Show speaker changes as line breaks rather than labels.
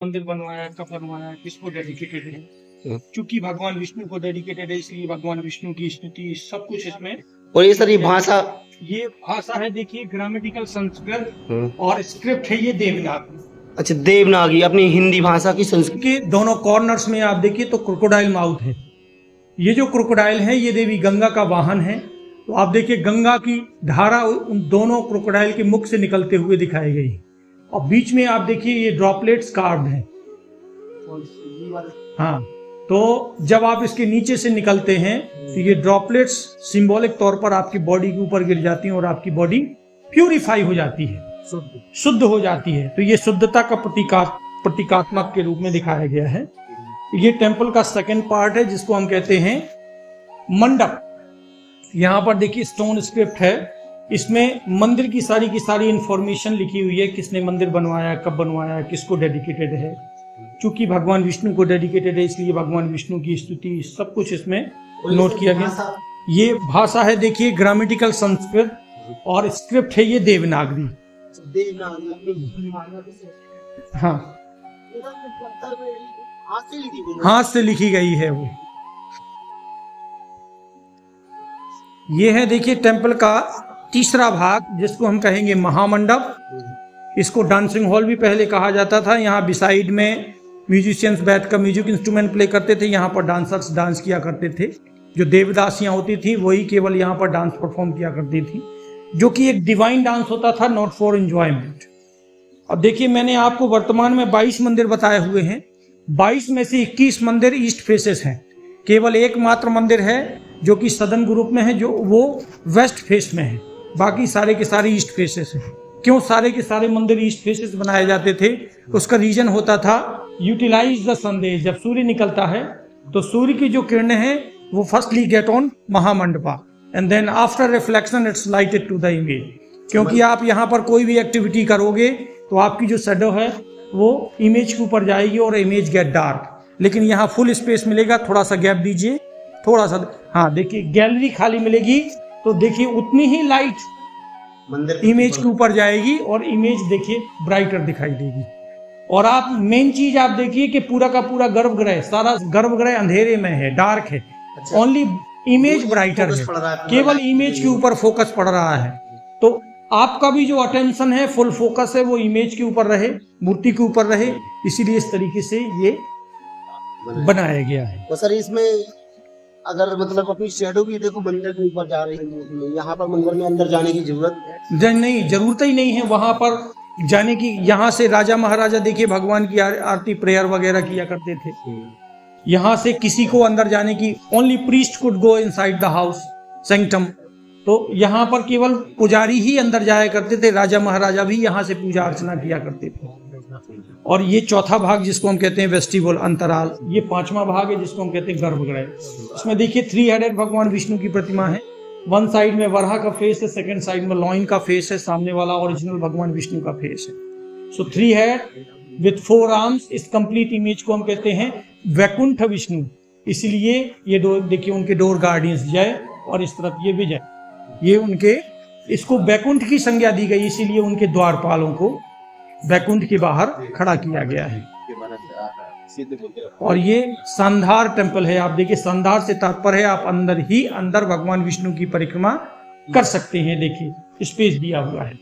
मंदिर बनवाया, कब बनवाया, किसको डेडिकेटेड है। क्योंकि भगवान विष्णु को डेडिकेटेड है, इसलिए भगवान विष्णु की स्तुति सब कुछ इसमें।
और ये सर ये
भाषा है, देखिए ग्रामेटिकल संस्कृत और स्क्रिप्ट है ये देवनागरी।
अच्छा, देवनागरी अपनी हिंदी भाषा की संस्कृत
के दोनों कॉर्नर्स में आप देखिए तो क्रोकोडाइल माउथ है। ये जो क्रोकोडाइल है ये देवी गंगा का वाहन है। तो आप देखिए गंगा की धारा उन दोनों क्रोकोडाइल के मुख से निकलते हुए दिखाई गई और बीच में आप देखिए ये ड्रॉपलेट्स कार्व्ड हैं। हाँ, तो जब आप इसके नीचे से निकलते हैं तो ये ड्रॉपलेट्स सिंबॉलिक तौर पर आपकी बॉडी के ऊपर गिर जाती हैं और आपकी बॉडी प्यूरिफाई हो जाती है, शुद्ध हो जाती है। तो ये शुद्धता का प्रतीकात्मक के रूप में दिखाया गया है। ये टेम्पल का सेकंड पार्ट है जिसको हम कहते हैं मंडप। यहाँ पर देखिए स्टोन स्क्रिप्ट है, इसमें मंदिर की सारी इंफॉर्मेशन लिखी हुई है। किसने मंदिर बनवाया, कब बनवाया, किसको डेडिकेटेड है। चूंकि भगवान विष्णु को डेडिकेटेड है इसलिए भगवान विष्णु की स्तुति सब कुछ इसमें नोट किया गया। ये भाषा है देखिए ग्रामेटिकल संस्कृत और स्क्रिप्ट है ये देवनागरी। हाँ, हाथ से लिखी गई है वो। ये है देखिए टेम्पल का तीसरा भाग जिसको हम कहेंगे महामंडप। इसको डांसिंग हॉल भी पहले कहा जाता था। यहाँ बिसाइड में म्यूजिशियंस बैठ कर म्यूजिक इंस्ट्रूमेंट प्ले करते थे। यहाँ पर डांसर्स डांस किया करते थे। जो देवदासियां होती थी वही केवल यहाँ पर डांस परफॉर्म किया करती थी, जो कि एक डिवाइन डांस होता था, नॉट फॉर एंजॉयमेंट। अब देखिए मैंने आपको वर्तमान में 22 मंदिर बताए हुए हैं। 22 में से 21 मंदिर ईस्ट फेसेस हैं। केवल एकमात्र मंदिर है जो कि सदन ग्रुप में है, जो वो वेस्ट फेस में है। बाकी सारे के सारे ईस्ट फेसेस हैं। क्यों सारे के सारे मंदिर ईस्ट फेसेस बनाए जाते थे? उसका रीजन होता था यूटिलाइज द संदेश। जब सूर्य निकलता है तो सूर्य की जो किरणें हैं वो firstly get on Mahamandapa and then after reflection it's lighted to the image. क्योंकि आप यहाँ पर कोई भी एक्टिविटी करोगे तो आपकी जो शैडो है वो इमेज के ऊपर जाएगी और इमेज गेट डार्क। लेकिन यहाँ फुल स्पेस मिलेगा। थोड़ा सा गैप दीजिए, थोड़ा सा। हाँ देखिए गैलरी खाली मिलेगी तो देखिए उतनी ही लाइट मंदिर इमेज के ऊपर जाएगी और इमेज देखिए ब्राइटर दिखाई देगी। और आप मेन चीज आप देखिए कि पूरा का पूरा गर्भगृह, सारा गर्भगृह अंधेरे में है, डार्क है। ओनली इमेज ब्राइटर है, केवल इमेज के ऊपर फोकस पड़ रहा है। तो आपका भी जो अटेंशन है, फुल फोकस है, वो इमेज के ऊपर रहे, मूर्ति के ऊपर रहे। इसीलिए इस तरीके से ये बनाया गया है।
तो सर इसमें अगर मतलब अपनी शैडो भी देखो मंदिर के ऊपर जा रही है, यहाँ पर मंदिर में अंदर जाने की जरूरत
नहीं, जरूरत ही नहीं है वहां पर जाने की। यहाँ से राजा महाराजा देखिए भगवान की आरती प्रेयर वगैरह किया करते थे। यहाँ से किसी को अंदर जाने की, only priest could go inside the house sanctum. तो यहाँ पर केवल पुजारी ही अंदर जाया करते थे। राजा महाराजा भी यहाँ से पूजा अर्चना किया करते थे। और ये चौथा भाग जिसको हम कहते हैं वेस्टिबल, अंतराल। ये पांचवा भाग है जिसको हम कहते हैं गर्भगृह। इसमें देखिए 3 हेडेड भगवान विष्णु की प्रतिमा है। वन साइड में वराह का फेस है, सेकंड साइड में लॉइन का फेस है, सामने वाला ओरिजिनल भगवान विष्णु का फेस है। सो 3 हेड विथ 4 आर्म्स। इस कंप्लीट इमेज को हम कहते हैं वैकुंठ विष्णु। इसलिए ये देखिए उनके डोर गार्डियंस जय और इस तरफ ये विजय, ये उनके, इसको वैकुंठ की संज्ञा दी गई, इसीलिए उनके द्वारपालों को वैकुंठ के बाहर खड़ा किया गया है। और ये संधार टेम्पल है। आप देखिए संधार से तात्पर्य है आप अंदर ही अंदर भगवान विष्णु की परिक्रमा कर सकते हैं। देखिए स्पेस दिया हुआ है।